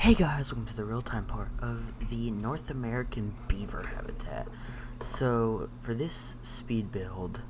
Hey guys, welcome to the real-time part of the North American Beaver habitat. So, for this speed build,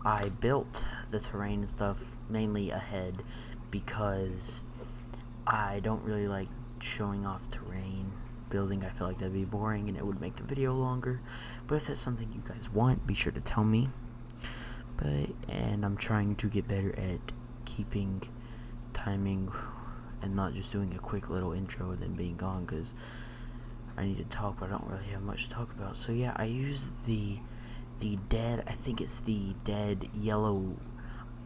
I built the terrain and stuff mainly ahead because I don't really like showing off terrain building. I feel like that'd be boring and it would make the video longer. But if that's something you guys want, be sure to tell me. And I'm trying to get better at keeping timing and not just doing a quick little intro and then being gone, because I need to talk, but I don't really have much to talk about. So yeah, I used the dead, I think it's the dead yellow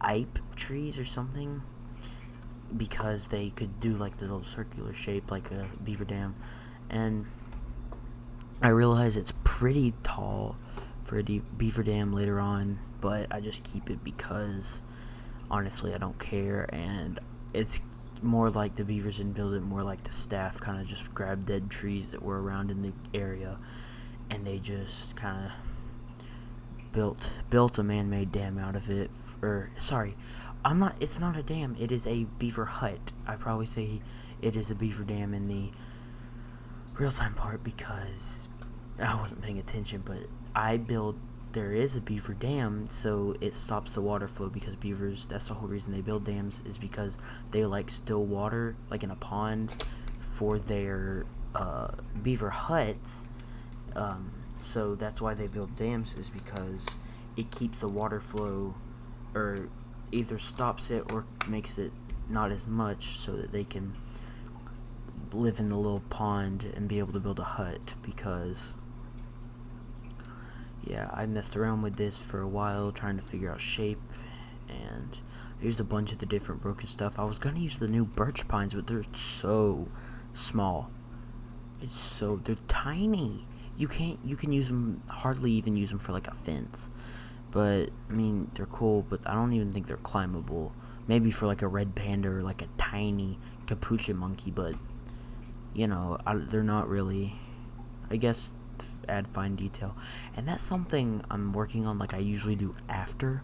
Ipe trees or something, because they could do like the little circular shape like a beaver dam, and I realize it's pretty tall for a beaver dam later on, but I just keep it because honestly I don't care, and it's more like the beavers didn't build it, more like the staff kind of just grabbed dead trees that were around in the area and they just kind of built a man-made dam out of it. It's not a dam, it is a beaver hut. I probably say it is a beaver dam in the real-time part because I wasn't paying attention, but there is a beaver dam, so it stops the water flow, because beavers, that's the whole reason they build dams, is because they like still water, like in a pond, for their beaver huts. So that's why they build dams, is because it keeps the water flow, or either stops it or makes it not as much, so that they can live in the little pond and be able to build a hut. Because yeah, I messed around with this for a while trying to figure out shape, and I used a bunch of the different broken stuff. I was gonna use the new birch pines, but they're so small. They're tiny. You can use them, hardly even use them for like a fence. But I mean, they're cool, but I don't even think they're climbable. Maybe for like a red panda or like a tiny capuchin monkey, but you know, they're not really, I guess, add fine detail. And that's something I'm working on, like I usually do after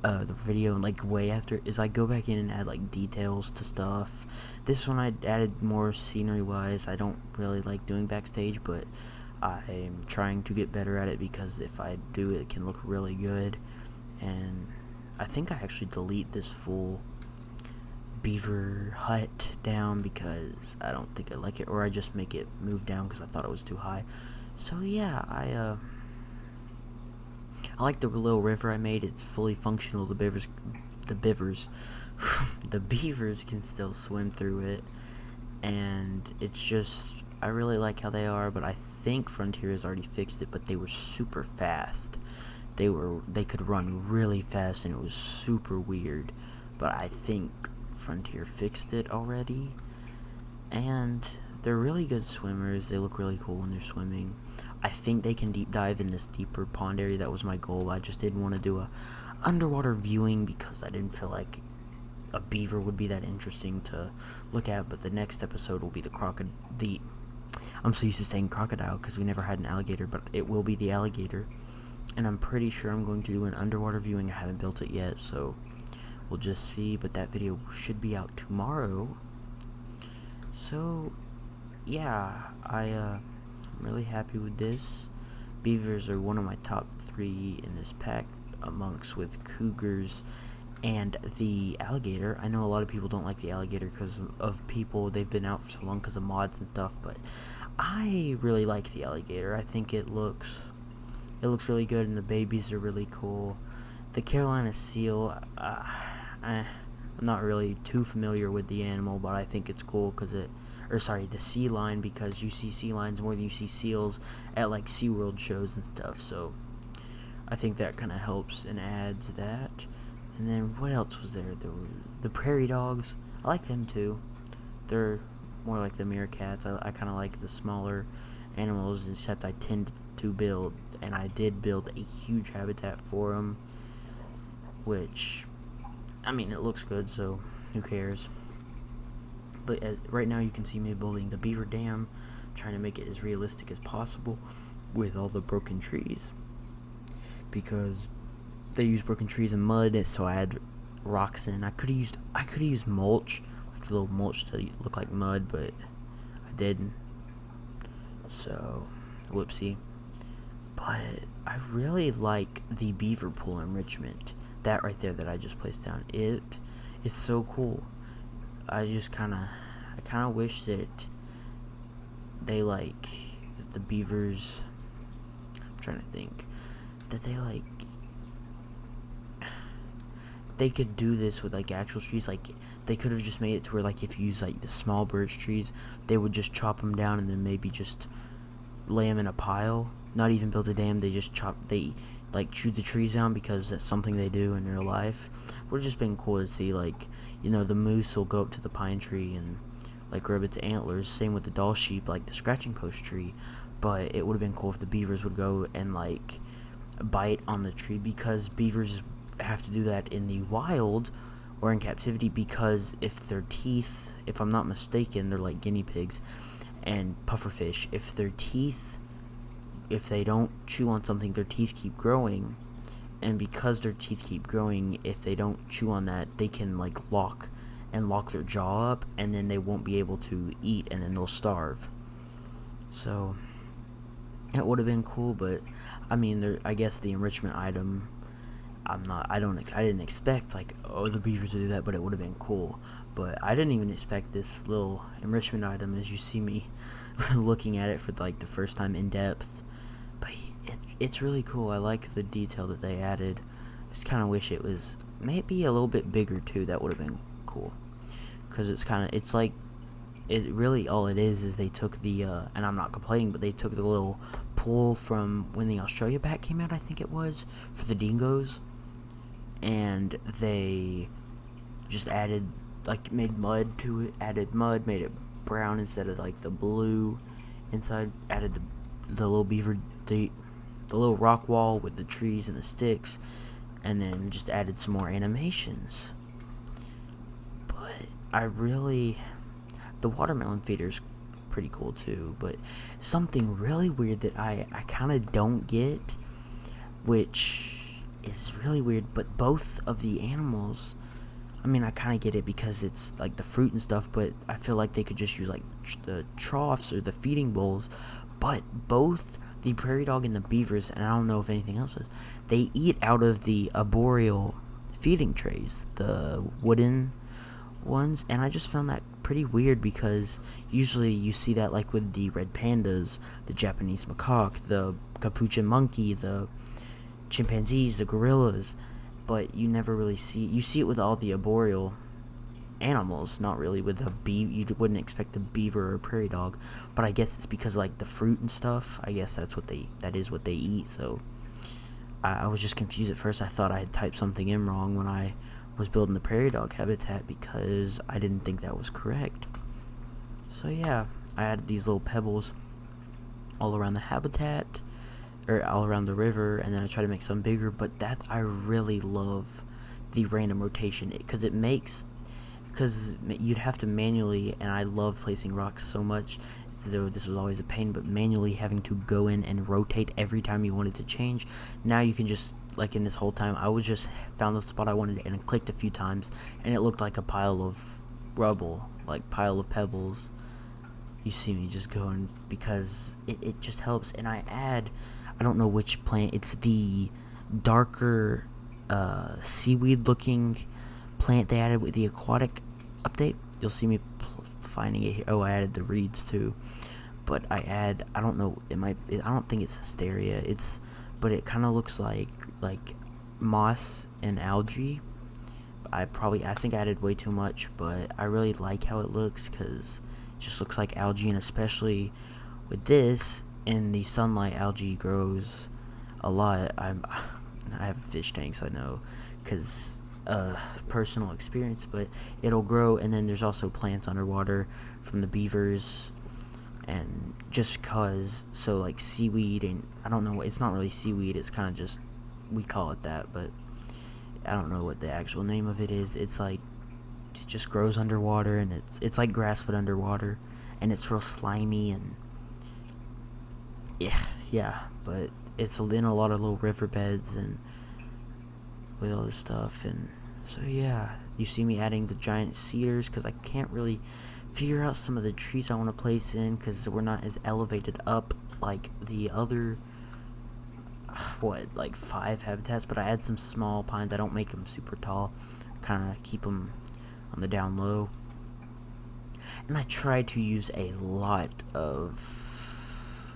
the video, and like way after, is I go back in and add like details to stuff. This one I added more scenery wise. I don't really like doing backstage, but I'm trying to get better at it, because if I do, it can look really good. And I think I actually delete this full beaver hut down because I don't think I like it, or I just make it move down because I thought it was too high. So yeah, I like the little river I made. It's fully functional. The beavers the beavers can still swim through it, and it's just, I really like how they are. But I think Frontier has already fixed it, but they were super fast. They could run really fast, and it was super weird. But I think Frontier fixed it already, and they're really good swimmers. They look really cool when they're swimming. I think they can deep dive in this deeper pond area. That was my goal. I just didn't want to do a underwater viewing because I didn't feel like a beaver would be that interesting to look at. But the next episode will be I'm so used to saying crocodile because we never had an alligator, but it will be the alligator. And I'm pretty sure I'm going to do an underwater viewing. I haven't built it yet, so we'll just see. But that video should be out tomorrow. So yeah, I'm really happy with this. Beavers are one of my top 3 in this pack, amongst with cougars and the alligator. I know a lot of people don't like the alligator because of people, they've been out for so long because of mods and stuff, but I really like the alligator. I think it looks really good, and the babies are really cool. The Carolina seal, I'm not really too familiar with the animal, but I think it's cool because the sea lion, because you see sea lions more than you see seals at like SeaWorld shows and stuff, so I think that kind of helps and adds that. And then what else was there? There were the prairie dogs. I like them too. They're more like the meerkats. I kind of like the smaller animals, except I tend to build, and I did build a huge habitat for them, which, I mean, it looks good, so who cares. But right now you can see me building the beaver dam, trying to make it as realistic as possible with all the broken trees, because they use broken trees and mud, so I had rocks in. I could have used mulch, like the little mulch to look like mud, but I didn't. So, whoopsie. But I really like the beaver pool enrichment. That right there that I just placed down. It is so cool. I kind of wish that they the beavers. I'm trying to think that they could do this with actual trees. They could have just made it to where if you use the small birch trees, they would just chop them down and then maybe just lay them in a pile. Not even build a dam. They just chew the trees down because that's something they do in real life. Would have just been cool to see the moose will go up to the pine tree and rub its antlers. Same with the doll sheep, the scratching post tree. But it would have been cool if the beavers would go and bite on the tree, because beavers have to do that in the wild or in captivity, because if their teeth, if I'm not mistaken, they're like guinea pigs and pufferfish. If they don't chew on something, their teeth keep growing, and because their teeth keep growing, if they don't chew on that, they can lock their jaw up, and then they won't be able to eat, and then they'll starve. So it would have been cool, but I mean, I guess the enrichment item, I didn't expect the beavers to do that, but it would have been cool. But I didn't even expect this little enrichment item, as you see me looking at it for the first time in depth. But it's really cool. I like the detail that they added. Just kind of wish it was maybe a little bit bigger too. That would have been cool, because it really, all it is they took the and I'm not complaining, but they took the little pool from when the Australia pack came out, I think it was, for the dingoes, and they just made mud to it, made it brown instead of the blue inside, added the little beaver, the little rock wall with the trees and the sticks, and then just added some more animations. But the watermelon feeder's pretty cool too, but something really weird that I kind of don't get, which is really weird, but both of the animals, I mean, I kind of get it because it's the fruit and stuff, but I feel like they could just use the troughs or the feeding bowls. But both the prairie dog and the beavers, and I don't know if anything else is, they eat out of the arboreal feeding trays, the wooden ones, and I just found that pretty weird, because usually you see that with the red pandas, the Japanese macaque, the capuchin monkey, the chimpanzees, the gorillas, but you never really you see it with all the arboreal animals, not really with the you wouldn't expect a beaver or a prairie dog, but I guess it's because the fruit and stuff, I guess that is what they eat. So I was just confused at first. I thought I had typed something in wrong when I was building the prairie dog habitat, because I didn't think that was correct. So yeah, I added these little pebbles all around the habitat, or all around the river, and then I try to make some bigger. But I really love the random rotation, because you'd have to manually, and I love placing rocks so much, so this was always a pain, but manually having to go in and rotate every time you wanted to change. Now you can just, in this whole time, I was just found the spot I wanted and clicked a few times, and it looked like a pile of rubble, pile of pebbles. You see me just going, because it just helps. And I don't know which plant, it's the darker seaweed looking plant they added with the aquatic update. You'll see me finding it here. Oh, I added the reeds too, but I don't know, I don't think it's hysteria, but it kind of looks like moss and algae. I think I added way too much, but I really like how it looks, because it just looks like algae, and especially with this in the sunlight, algae grows a lot. I have fish tanks, I know, because personal experience, but it'll grow. And then there's also plants underwater from the beavers, and just cause, so seaweed, and I don't know, it's not really seaweed, it's kind of just, we call it that, but I don't know what the actual name of it is. It's it just grows underwater, and it's like grass but underwater, and it's real slimy, and yeah, but it's in a lot of little riverbeds and with all this stuff. And so yeah, you see me adding the giant cedars, because I can't really figure out some of the trees I want to place in, because we're not as elevated up like the other, like 5 habitats, but I add some small pines. I don't make them super tall, kind of keep them on the down low. And I try to use a lot of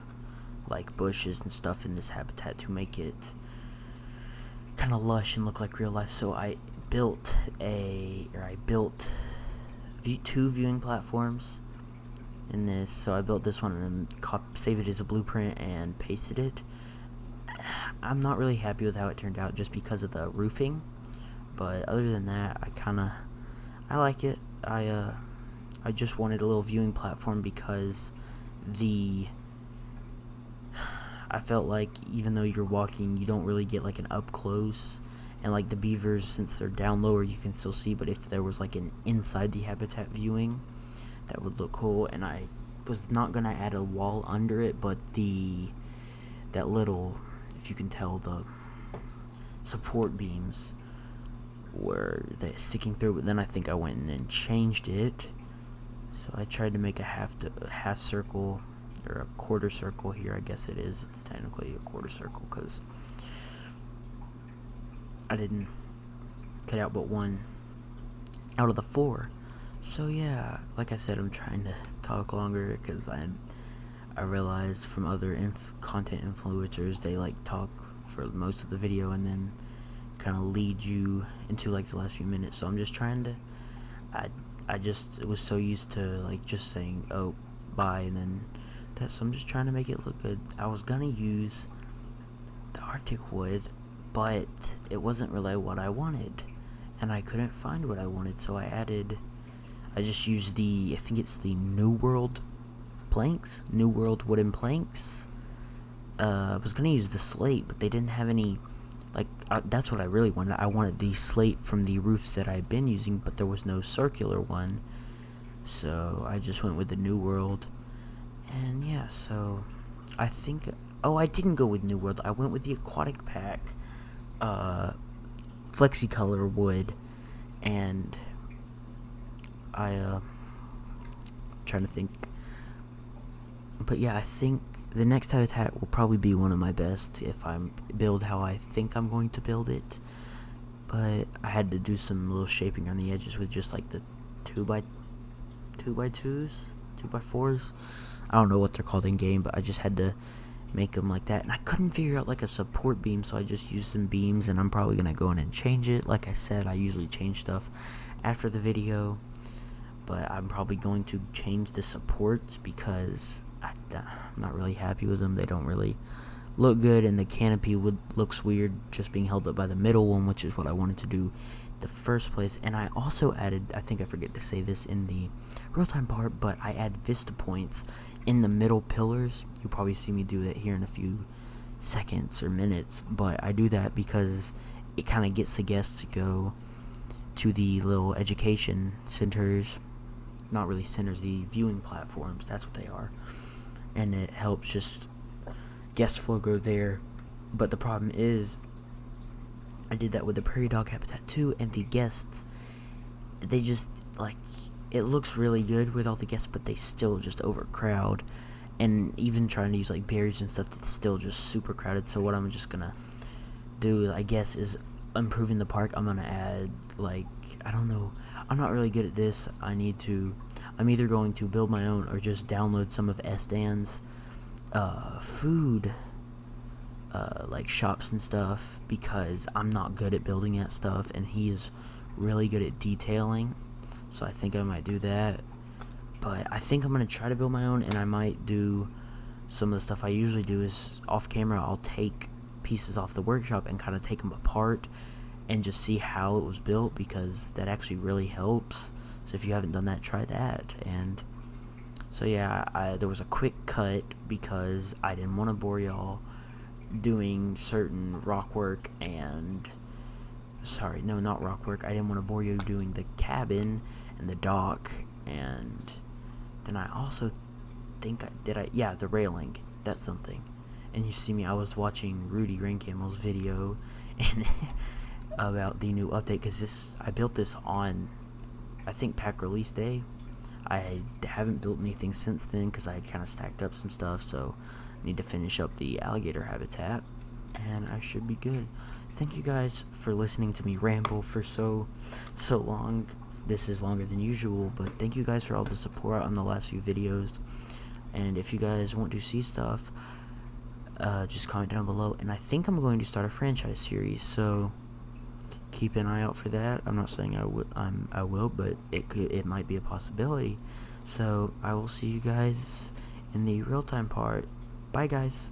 like bushes and stuff in this habitat to make it kind of lush and look like real life. So I built 2 viewing platforms in this. So I built this one and then saved it as a blueprint and pasted it. I'm not really happy with how it turned out just because of the roofing, but other than that, I like it. I just wanted a little viewing platform because I felt like even though you're walking, you don't really get like an up close, and like the beavers, since they're down lower, you can still see, but if there was like an inside the habitat viewing, that would look cool. And I was not gonna add a wall under it, but that little, if you can tell, the support beams were sticking through, but then I think I went in and changed it. So I tried to make a half circle, or a quarter circle here, I guess it is. It's technically a quarter circle because I didn't cut out but one out of the 4. So yeah, like I said, I'm trying to talk longer because I realized from other content influencers, they like talk for most of the video and then kind of lead you into like the last few minutes. So I'm just trying to, I just was so used to like just saying, oh, bye, and then so I'm just trying to make it look good. I was gonna use the Arctic wood, but it wasn't really what I wanted, and I couldn't find what I wanted, so I just used I think it's the New World wooden planks. I was gonna use the slate, but they didn't have any, like, that's what I really wanted. I wanted the slate from the roofs that I'd been using, but there was no circular one, so I just went with the New World. And yeah, so I think, I didn't go with New World. I went with the Aquatic Pack Flexicolor wood, and trying to think. But yeah, I think the next habitat will probably be one of my best if I build how I think I'm going to build it. But I had to do some little shaping on the edges with just like the 2x2s, 2x4s. I don't know what they're called in game, but I just had to make them like that. And I couldn't figure out like a support beam, so I just used some beams, and I'm probably going to go in and change it. Like I said, I usually change stuff after the video, but I'm probably going to change the supports because I'm not really happy with them. They don't really look good, and the canopy looks weird just being held up by the middle one, which is what I wanted to do the first place. And I also added, I think I forget to say this in the real-time part, but I add vista points in the middle pillars. You'll probably see me do that here in a few seconds or minutes, but I do that because it kind of gets the guests to go to the little education centers, not really centers, the viewing platforms, that's what they are, and it helps just guest flow go there. But the problem is, I did that with the prairie dog habitat too, and the guests, they just, like, it looks really good with all the guests, but they still just overcrowd, and even trying to use like berries and stuff, it's still just super crowded. So what I'm just gonna do, I guess, is improving the park. I'm gonna add, like, I don't know, I'm not really good at this. I'm either going to build my own or just download some of Dan's food like shops and stuff, because I'm not good at building that stuff and he is really good at detailing. So I think I might do that, but I think I'm going to try to build my own, and I might do some of the stuff I usually do is off camera. I'll take pieces off the workshop and kind of take them apart and just see how it was built, because that actually really helps. So if you haven't done that, try that. And so yeah, there was a quick cut because I didn't want to bore y'all doing certain rock work and I didn't want to bore you doing the cabin and the dock, and then I also think the railing, that's something. And you see me, I was watching Rudy Raincamel's video and about the new update, because I built this on, I think, pack release day. I haven't built anything since then because I had kind of stacked up some stuff, so I need to finish up the alligator habitat, and I should be good. Thank you guys for listening to me ramble for so long. This is longer than usual, but thank you guys for all the support on the last few videos. And if you guys want to see stuff, just comment down below. And I think I'm going to start a franchise series, so keep an eye out for that. I'm not saying I will, but it might be a possibility. So I will see you guys in the real-time part. Bye, guys.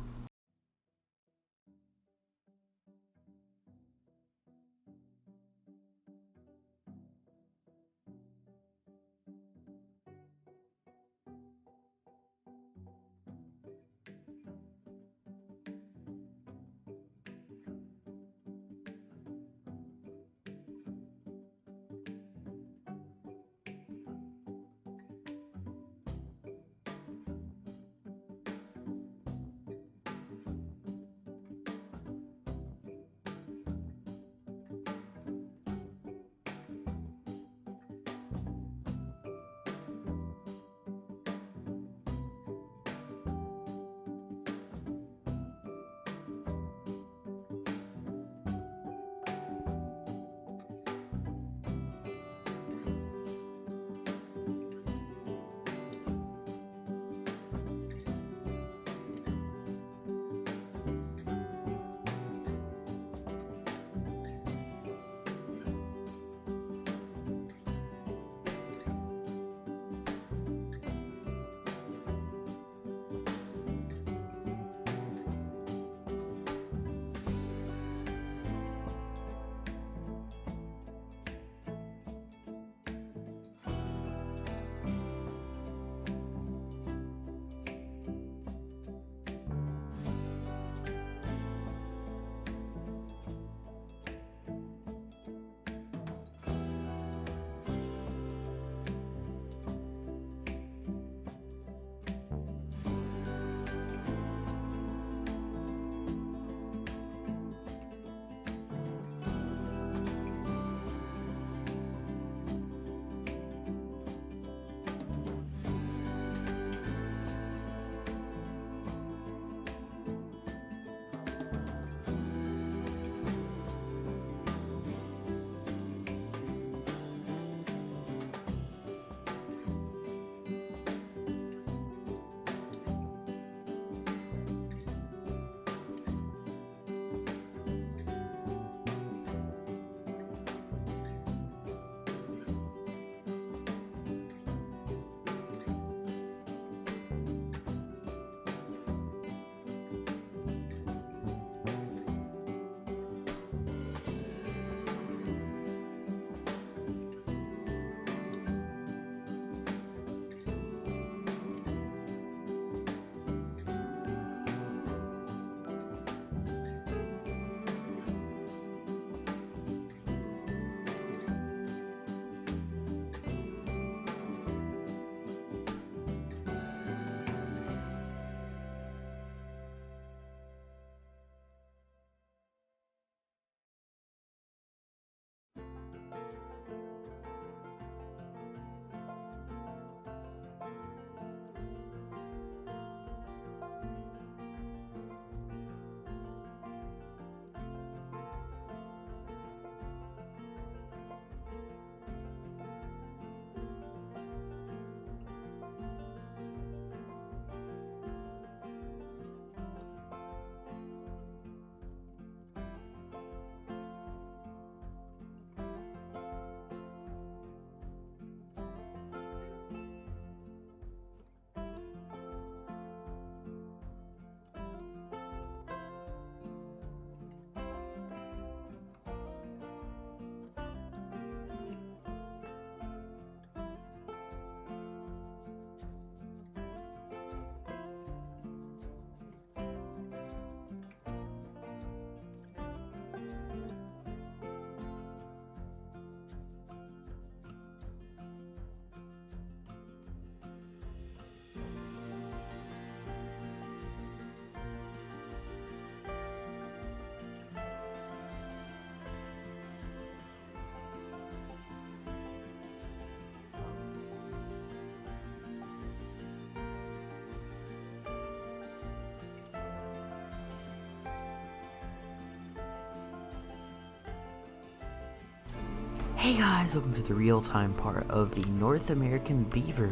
Hey guys, welcome to the real-time part of the North American Beaver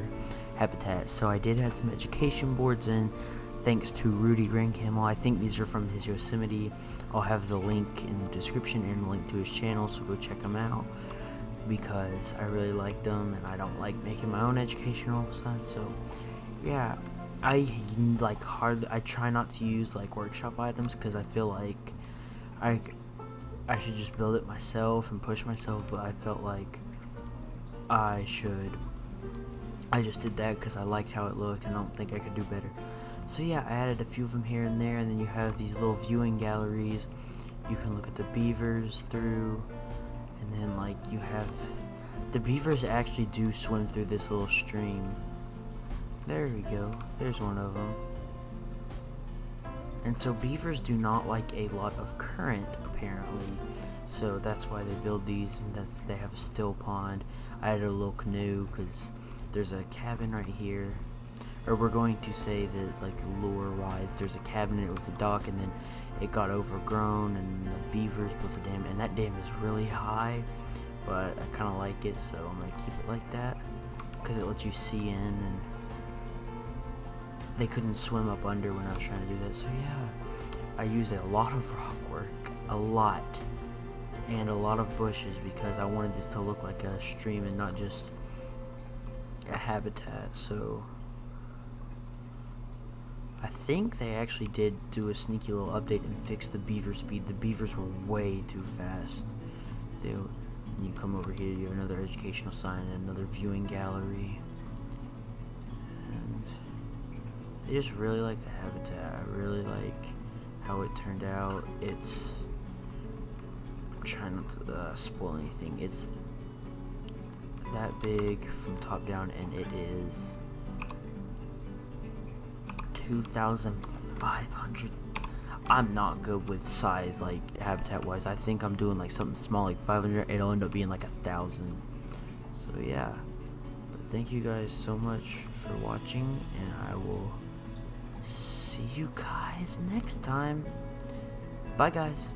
habitat. So I did have some education boards in, thanks to Rudy Rankhamel. I think these are from his Yosemite. I'll have the link in the description and a link to his channel, so go check them out, because I really like them and I don't like making my own educational signs. So yeah, I try not to use like workshop items, because I feel like I should just build it myself and push myself, but I felt like I just did that because I liked how it looked and I don't think I could do better. So yeah, I added a few of them here and there, and then you have these little viewing galleries. You can look at the beavers through, and then like you have, the beavers actually do swim through this little stream. There we go, there's one of them. And so beavers do not like a lot of current, apparently, so that's why they build these. And they have a still pond. I added a little canoe because there's a cabin right here, or we're going to say that, like, lure wise, there's a cabin and it was a dock, and then it got overgrown and the beavers built a dam, and that dam is really high, but I kind of like it, so I'm going to keep it like that because it lets you see in, and they couldn't swim up under when I was trying to do that. So yeah, I used a lot of rock work, a lot, and a lot of bushes, because I wanted this to look like a stream and not just a habitat. So I think they actually did do a sneaky little update and fix the beaver speed. The beavers were way too fast. And you come over here, you have another educational sign and another viewing gallery. I just really like the habitat. I really like how it turned out. I'm trying not to spoil anything. It's that big from top down, and it is 2,500. I'm not good with size, like habitat wise. I think I'm doing like something small, like 500. It'll end up being like 1,000. So yeah. But thank you guys so much for watching, and I will see you guys next time. Bye guys.